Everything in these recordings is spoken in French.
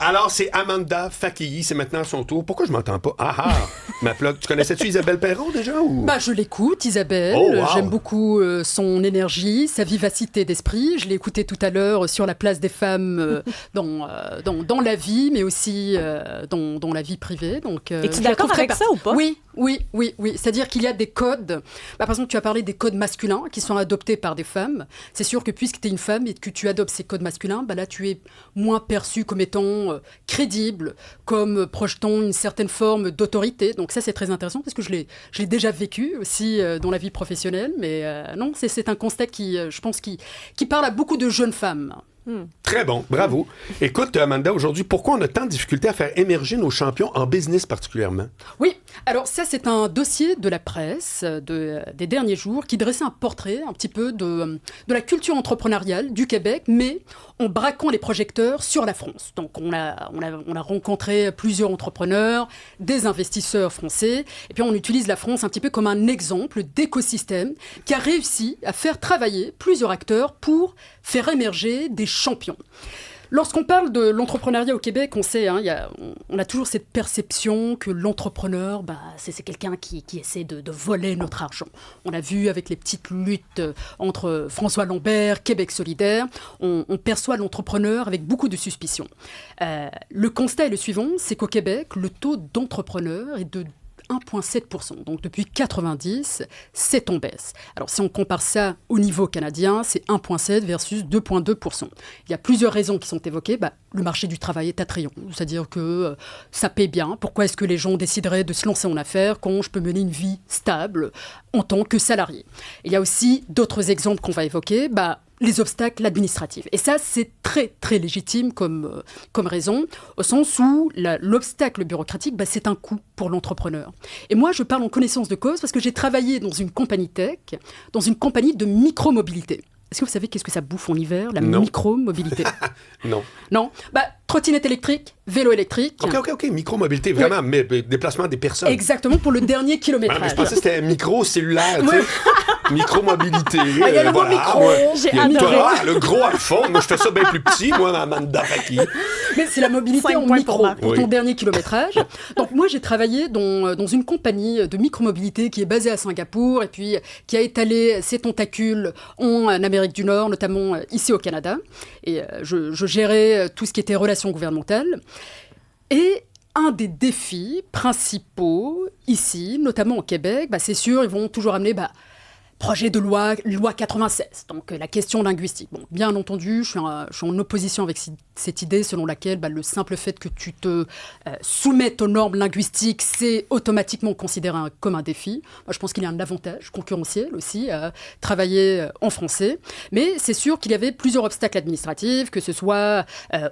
Alors, c'est Amanda Fakii. C'est maintenant son tour. Pourquoi je m'entends pas? Ma plug. Tu connaissais-tu Isabelle Perron déjà? Ou... Je l'écoute, Isabelle. Oh, wow. J'aime beaucoup son énergie, sa vivacité d'esprit. Je l'ai écoutée tout à l'heure sur la place des femmes dans la vie, mais aussi dans la vie privée. Donc, es-tu d'accord avec ça ou pas? Oui. C'est-à-dire qu'il y a des codes. Par exemple, tu as parlé des codes masculins qui sont adoptés par des femmes. C'est sûr que puisque tu es une femme et que tu adoptes ces codes masculins, là, tu es moins perçu comme étant crédible, comme projetant une certaine forme d'autorité. Donc ça, c'est très intéressant parce que je l'ai déjà vécu aussi dans la vie professionnelle. Mais non, c'est un constat qui, je pense, qui parle à beaucoup de jeunes femmes. Très bon, bravo. Écoute, Amanda, aujourd'hui, pourquoi on a tant de difficultés à faire émerger nos champions en business particulièrement? Oui, alors ça, c'est un dossier de la presse des derniers jours qui dressait un portrait un petit peu de la culture entrepreneuriale du Québec, mais en braquant les projecteurs sur la France. Donc, on a rencontré plusieurs entrepreneurs, des investisseurs français, et puis on utilise la France un petit peu comme un exemple d'écosystème qui a réussi à faire travailler plusieurs acteurs pour faire émerger des champions. Lorsqu'on parle de l'entrepreneuriat au Québec, on sait, on a toujours cette perception que l'entrepreneur, c'est quelqu'un qui essaie de voler notre argent. On l'a vu avec les petites luttes entre François Lambert, Québec solidaire. On perçoit l'entrepreneur avec beaucoup de suspicion. Le constat est le suivant, c'est qu'au Québec, le taux d'entrepreneurs est de 1,7%. Donc depuis 90, c'est en baisse. Alors si on compare ça au niveau canadien, c'est 1,7 versus 2,2%. Il y a plusieurs raisons qui sont évoquées. Le marché du travail est attrayant, c'est-à-dire que ça paie bien. Pourquoi est-ce que les gens décideraient de se lancer en affaires quand je peux mener une vie stable en tant que salarié? Il y a aussi d'autres exemples qu'on va évoquer. Les obstacles administratifs. Et ça, c'est très, très légitime comme raison, au sens où l'obstacle bureaucratique, c'est un coût pour l'entrepreneur. Et moi, je parle en connaissance de cause parce que j'ai travaillé dans une compagnie tech, dans une compagnie de micro-mobilité. Est-ce que vous savez qu'est-ce que ça bouffe en hiver, la micro-mobilité? Non. Trottinette électrique, vélo électrique. OK. Micro-mobilité, vraiment, mais déplacement des personnes. Exactement, pour le dernier kilométrage. Je pensais que c'était micro-cellulaire, tu sais. Micro-mobilité. Il y a le mot micro, j'ai adoré. Le gros à fond. Moi, je fais ça bien plus petit, moi, Amanda Fakii. Mais c'est la mobilité en micro pour ton dernier kilométrage. Donc, moi, j'ai travaillé dans une compagnie de micro-mobilité qui est basée à Singapour et puis qui a étalé ses tentacules en Amérique du Nord, notamment ici au Canada. Et je gérais tout ce qui était relations gouvernementales. Et un des défis principaux ici, notamment au Québec, c'est sûr, ils vont toujours amener projet de loi 96, donc la question linguistique. Bon, bien entendu, je suis en opposition avec cette idée selon laquelle le simple fait que tu te soumettes aux normes linguistiques, c'est automatiquement considéré comme un défi. Moi, je pense qu'il y a un avantage concurrentiel aussi à travailler en français. Mais c'est sûr qu'il y avait plusieurs obstacles administratifs, que ce soit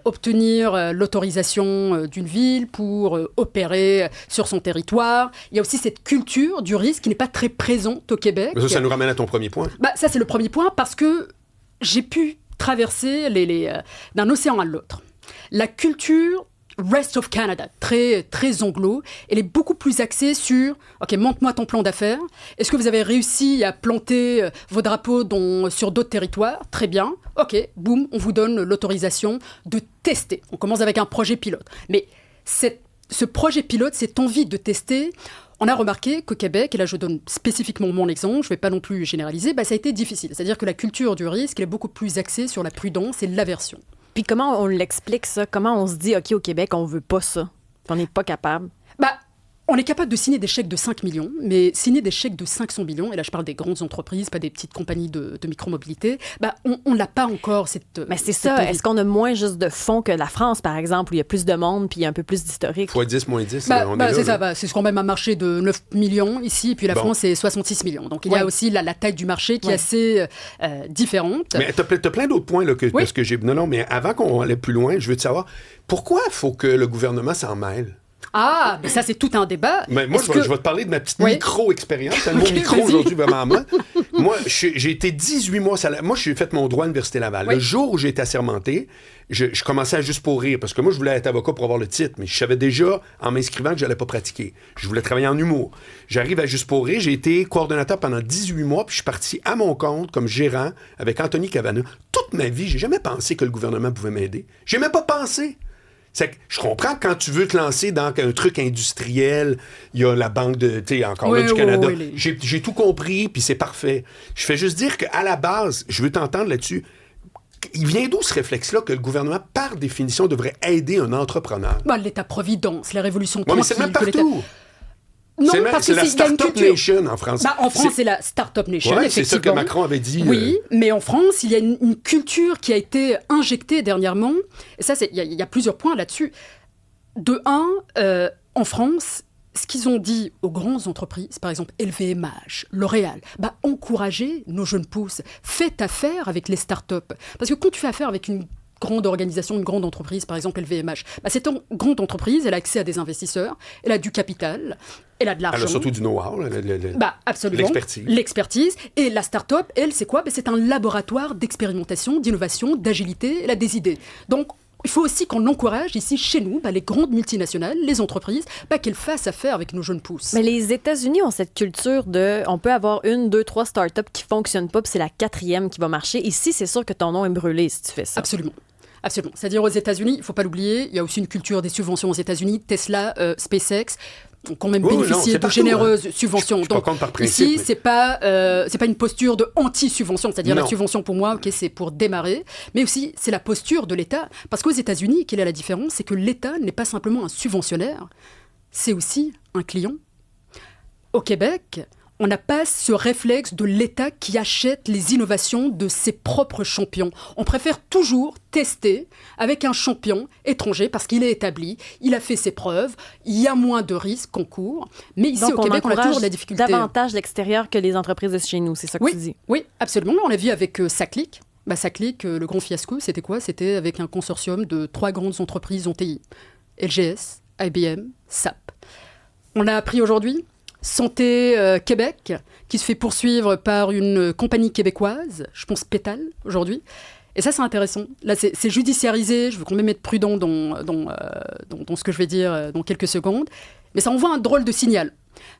obtenir l'autorisation d'une ville pour opérer sur son territoire. Il y a aussi cette culture du risque qui n'est pas très présente au Québec. Mais ça nous ramène à ton premier point. Ça, c'est le premier point parce que j'ai pu traverser d'un océan à l'autre. La culture Rest of Canada, très, très anglo, elle est beaucoup plus axée sur « OK, montre-moi ton plan d'affaires. Est-ce que vous avez réussi à planter vos drapeaux sur d'autres territoires? Très bien. OK, boum, on vous donne l'autorisation de tester. On commence avec un projet pilote. Mais ce projet pilote, cette envie de tester, on a remarqué qu'au Québec, et là je donne spécifiquement mon exemple, je ne vais pas non plus généraliser, ça a été difficile. C'est-à-dire que la culture du risque, elle est beaucoup plus axée sur la prudence et l'aversion. Puis comment on l'explique ça? Comment on se dit, OK, au Québec, on veut pas ça? On n'est pas capable? On est capable de signer des chèques de 5 millions, mais signer des chèques de 500 millions, et là je parle des grandes entreprises, pas des petites compagnies de micromobilité, on n'a pas encore cette... Mais c'est ça, est-ce qu'on a moins juste de fonds que la France, par exemple, où il y a plus de monde, puis il y a un peu plus d'historique? Fois 10, moins 10, on est c'est là, ça, c'est quand même un marché de 9 millions ici, et puis la France c'est 66 millions. Donc il y a aussi la taille du marché qui est assez différente. Mais t'as plein d'autres points là, que ce que j'ai... Non, mais avant qu'on aille plus loin, je veux te savoir, pourquoi il faut que le gouvernement s'en mêle? Ah, mais ça, c'est tout un débat. Mais moi, je vais te parler de ma petite micro-expérience. C'est le mot micro aujourd'hui, vraiment. Moi, j'ai été 18 mois salarié. Moi, j'ai fait mon droit à l'Université Laval. Le jour où j'ai été assermenté, je commençais à Juste pour rire, parce que moi, je voulais être avocat pour avoir le titre, mais je savais déjà, en m'inscrivant, que je n'allais pas pratiquer. Je voulais travailler en humour. J'arrive à Juste pour rire, j'ai été coordonnateur pendant 18 mois, puis je suis parti à mon compte comme gérant avec Anthony Cavana. Toute ma vie, j'ai jamais pensé que le gouvernement pouvait m'aider. J'ai même pas pensé. Je comprends que quand tu veux te lancer dans un truc industriel, il y a la banque de, tu sais, encore là, du Canada. J'ai tout compris, puis c'est parfait. Je fais juste dire qu'à la base, je veux t'entendre là-dessus. Il vient d'où ce réflexe-là que le gouvernement, par définition, devrait aider un entrepreneur? L'État-providence, la révolution tranquille. Mais c'est même partout. Non, c'est la Start-up Nation en France. En France, c'est la Start-up Nation, effectivement. C'est ça que Macron avait dit. Oui, mais en France, il y a une culture qui a été injectée dernièrement. Et ça, il y a plusieurs points là-dessus. De un, en France, ce qu'ils ont dit aux grandes entreprises, par exemple LVMH, L'Oréal, encouragez nos jeunes pousses, faites affaire avec les start-up. Parce que quand tu fais affaire avec une grande organisation, une grande entreprise, par exemple LVMH, cette grande entreprise, elle a accès à des investisseurs, elle a du capital, elle a de l'argent. Elle a surtout du know-how, absolument. L'expertise. Et la start-up, elle, c'est quoi? C'est un laboratoire d'expérimentation, d'innovation, d'agilité, elle a des idées. Donc, il faut aussi qu'on encourage ici, chez nous, les grandes multinationales, les entreprises, qu'elles fassent affaire avec nos jeunes pousses. Mais les États-Unis ont cette culture de... On peut avoir 1, 2, 3 startups qui ne fonctionnent pas, puis c'est la 4e qui va marcher. Ici, c'est sûr que ton nom est brûlé si tu fais ça. Absolument. C'est-à-dire aux États-Unis, il ne faut pas l'oublier, il y a aussi une culture des subventions aux États-Unis. Tesla, SpaceX ont quand même bénéficié de généreuses subventions. Donc ici, c'est pas une posture de anti-subvention, c'est-à-dire la subvention pour moi, c'est pour démarrer, mais aussi c'est la posture de l'État. Parce qu'aux États-Unis, quelle est la différence? C'est que l'État n'est pas simplement un subventionnaire, c'est aussi un client. Au Québec, on n'a pas ce réflexe de l'État qui achète les innovations de ses propres champions. On préfère toujours tester avec un champion étranger parce qu'il est établi, il a fait ses preuves, il y a moins de risques qu'on court. Mais ici, donc, au Québec, on a toujours la difficulté. Davantage l'extérieur que les entreprises de chez nous, c'est ça que tu dis? Oui, absolument. On l'a vu avec Saclic. Saclic, le grand fiasco, c'était quoi? C'était avec un consortium de 3 grandes entreprises en TI. LGS, IBM, SAP. On a appris aujourd'hui Santé Québec, qui se fait poursuivre par une compagnie québécoise, je pense Pétal, aujourd'hui. Et ça, c'est intéressant. Là, c'est judiciarisé. Je veux quand même être prudent dans ce que je vais dire dans quelques secondes. Mais ça envoie un drôle de signal.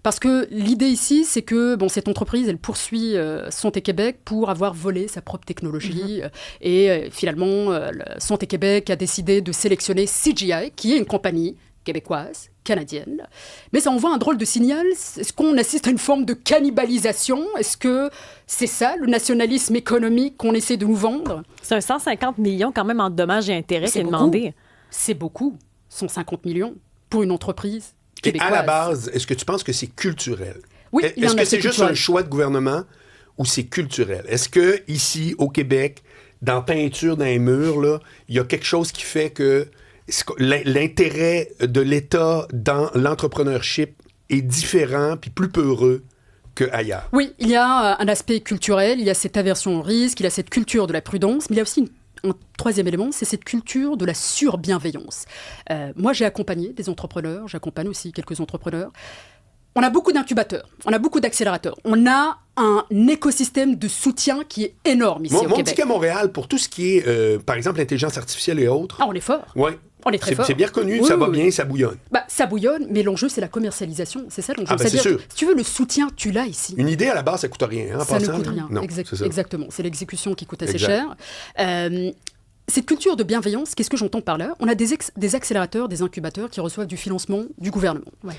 Parce que l'idée ici, c'est que cette entreprise, elle poursuit Santé Québec pour avoir volé sa propre technologie. Et finalement, Santé Québec a décidé de sélectionner CGI, qui est une compagnie québécoise, canadienne. Mais ça envoie un drôle de signal. Est-ce qu'on assiste à une forme de cannibalisation? Est-ce que c'est ça, le nationalisme économique qu'on essaie de nous vendre? C'est un 150 millions quand même en dommages et intérêts qui est demandé. C'est beaucoup, 150 millions pour une entreprise québécoise. Et à la base, est-ce que tu penses que c'est culturel? Oui, est-ce que c'est juste un choix de gouvernement ou c'est culturel? Est-ce que ici, au Québec, dans peinture, dans les murs, là, il y a quelque chose qui fait que l'intérêt de l'État dans l'entrepreneurship est différent puis plus peureux qu'ailleurs? Oui, il y a un aspect culturel, il y a cette aversion au risque, il y a cette culture de la prudence, mais il y a aussi un troisième élément, c'est cette culture de la surbienveillance. Moi, j'ai accompagné des entrepreneurs, j'accompagne aussi quelques entrepreneurs. On a beaucoup d'incubateurs, on a beaucoup d'accélérateurs, on a un écosystème de soutien qui est énorme ici au Québec. On dit qu'à Montréal, pour tout ce qui est, par exemple, l'intelligence artificielle et autres... on est fort. Oui. On est très fort. C'est bien reconnu, ça va bien, ça bouillonne. Ça bouillonne, mais l'enjeu, c'est la commercialisation. C'est ça l'enjeu. C'est sûr. Si tu veux, le soutien, tu l'as ici. Une idée, à la base, ça ne coûte rien. Ça ne coûte rien. Non, exactement. C'est l'exécution qui coûte assez cher. Cette culture de bienveillance, qu'est-ce que j'entends par là? On a des accélérateurs, des incubateurs qui reçoivent du financement du gouvernement. Ouais.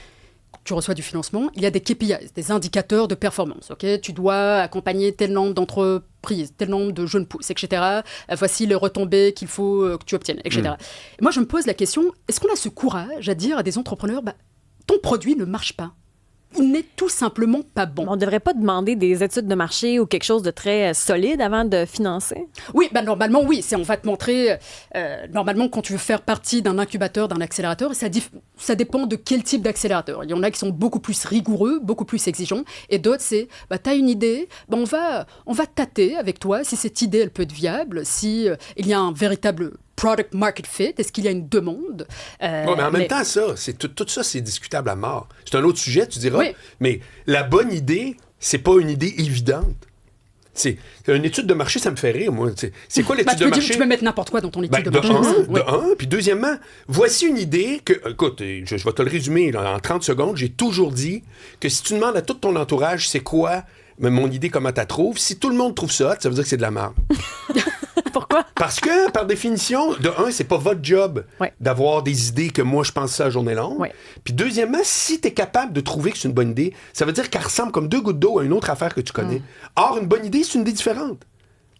Tu reçois du financement, il y a des KPIs, des indicateurs de performance. Okay, tu dois accompagner tel nombre d'entreprises, tel nombre de jeunes pousses, etc. Voici les retombées qu'il faut que tu obtiennes, etc. Et moi, je me pose la question, est-ce qu'on a ce courage à dire à des entrepreneurs, ton produit ne marche pas? Il n'est tout simplement pas bon. On ne devrait pas demander des études de marché ou quelque chose de très solide avant de financer? Oui, normalement, oui. On va te montrer... normalement, quand tu veux faire partie d'un incubateur, d'un accélérateur, ça dépend de quel type d'accélérateur. Il y en a qui sont beaucoup plus rigoureux, beaucoup plus exigeants. Et d'autres, c'est, tu as une idée, on va tâter avec toi si cette idée, elle peut être viable, si il y a un véritable... product market fit, est-ce qu'il y a une demande? Mais en même temps, tout ça, c'est discutable à mort. C'est un autre sujet, tu diras. Oui. Mais la bonne idée, c'est pas une idée évidente. C'est une étude de marché, ça me fait rire, moi. C'est quoi l'étude de marché? Tu peux mettre n'importe quoi dans ton étude de marché. De un, puis deuxièmement, voici une idée que, écoute, je vais te le résumer là, en 30 secondes. J'ai toujours dit que si tu demandes à tout ton entourage, c'est quoi mon idée, comment tu la trouves, si tout le monde trouve ça, ça veut dire que c'est de la merde. Pourquoi? Parce que, par définition, de un, c'est pas votre job d'avoir des idées que moi, je pense ça à journée longue. Ouais. Puis deuxièmement, si tu es capable de trouver que c'est une bonne idée, ça veut dire qu'elle ressemble comme 2 gouttes d'eau à une autre affaire que tu connais. Or, une bonne idée, c'est une idée différente.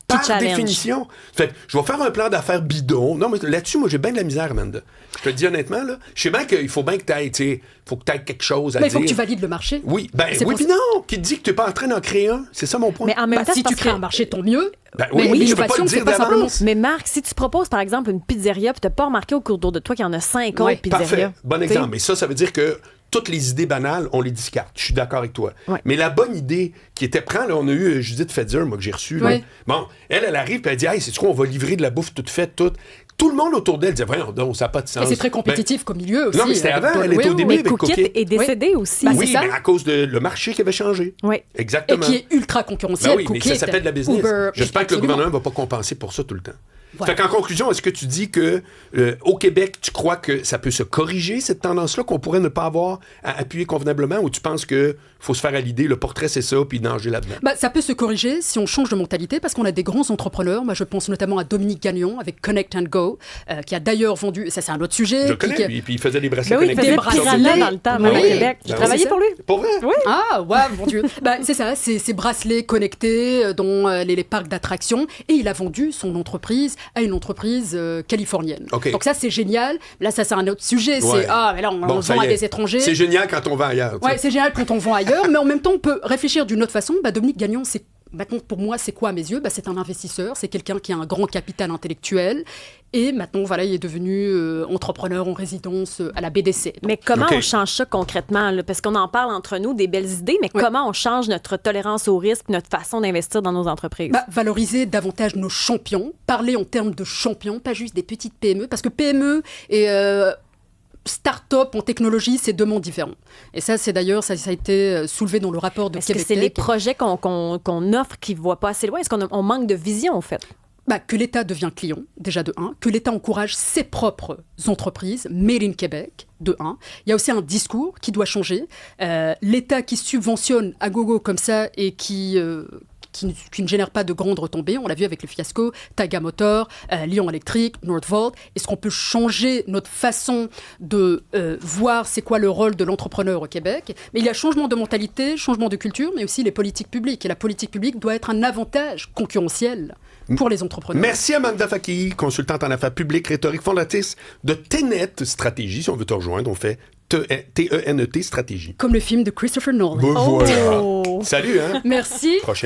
Par définition. Fait que je vais faire un plan d'affaires bidon. Non, mais là-dessus, moi, j'ai bien de la misère, Amanda. Je te le dis honnêtement, là. Je sais bien qu'il faut bien que tu ailles, tu sais, faut que tu aies quelque chose à dire. Mais il faut que tu valides le marché. Oui, puis non. Qui te dit que tu n'es pas en train d'en créer un? C'est ça mon point. Mais en même temps, si tu crées un marché, tant mieux. Oui, je peux pas le dire d'avance. Mais Marc, si tu proposes, par exemple, une pizzeria, puis tu n'as pas remarqué au cours de toi qu'il y en a 5 autres pizzerias. Parfait. Bon exemple. Mais ça veut dire que toutes les idées banales, on les discarte. Je suis d'accord avec toi. Ouais. Mais la bonne idée qui était là, on a eu Judith Fetzer, moi, que j'ai reçue. Bon, elle arrive et elle dit, hey, c'est quoi, on va livrer de la bouffe toute faite, toute. Tout le monde autour d'elle disait, voyons, donc, ça n'a pas de sens. Et c'est très compétitif comme milieu aussi. Non, mais c'était avant, elle était au début avec Cookit est décédé aussi. Oui, mais à cause de le marché qui avait changé. Oui. Exactement. Et qui est ultra concurrentiel. Oui, mais ça s'appelle de la business. Uber, j'espère que le gouvernement ne va pas compenser pour ça tout le temps. Fait qu'en conclusion, est-ce que tu dis que au Québec, tu crois que ça peut se corriger, cette tendance-là, qu'on pourrait ne pas avoir à appuyer convenablement, ou tu penses qu'il faut se faire à l'idée, le portrait c'est ça, puis nager là-dedans? Ça peut se corriger si on change de mentalité, parce qu'on a des grands entrepreneurs. Moi, je pense notamment à Dominique Gagnon avec Connect and Go, qui a d'ailleurs vendu, ça c'est un autre sujet. Je le connais, puis il faisait des bracelets connectés. Il faisait des bracelets dans le temps, au Québec. J'ai travaillé pour lui. Pour vrai? Oui. Ah, ouais, mon Dieu. C'est ça, ces bracelets connectés dont les parcs d'attractions. Et il a vendu son entreprise à une entreprise californienne. Okay. Donc ça, c'est génial. Là, ça, c'est un autre sujet. Ouais. C'est, mais là, on vend à des étrangers. C'est génial quand on va ailleurs. Ouais, c'est génial quand on vend ailleurs, mais en même temps, on peut réfléchir d'une autre façon. Dominique Gagnon, maintenant, pour moi, c'est quoi à mes yeux? C'est un investisseur, c'est quelqu'un qui a un grand capital intellectuel. Et maintenant, voilà, il est devenu entrepreneur en résidence à la BDC. Mais comment on change ça concrètement? Là? Parce qu'on en parle entre nous, des belles idées, mais comment on change notre tolérance au risque, notre façon d'investir dans nos entreprises? Valoriser davantage nos champions, parler en termes de champions, pas juste des petites PME, parce que PME et start-up en technologie, c'est 2 mondes différents. Et ça, c'est d'ailleurs, ça a été soulevé dans le rapport de Québec. Est-ce que c'est les projets qu'on offre qui ne voient pas assez loin? Est-ce qu'on manque de vision, en fait? Que l'État devient client, déjà de 1, que l'État encourage ses propres entreprises, Made in Québec, de 1. Il y a aussi un discours qui doit changer. L'État qui subventionne à gogo comme ça et qui ne génère pas de grandes retombées. On l'a vu avec le fiasco, Taiga Motor, Lion Electric, Northvolt. Est-ce qu'on peut changer notre façon de voir c'est quoi le rôle de l'entrepreneur au Québec? Mais il y a changement de mentalité, changement de culture, mais aussi les politiques publiques. Et la politique publique doit être un avantage concurrentiel pour les entrepreneurs. Merci Amanda Faki, consultante en affaires publiques, rhétorique, fondatrice de Tenet Stratégie. Si on veut te rejoindre, on fait T-E-N-E-T Stratégie. Comme le film de Christopher Nolan. Voilà. Salut, hein? Merci. Prochaine.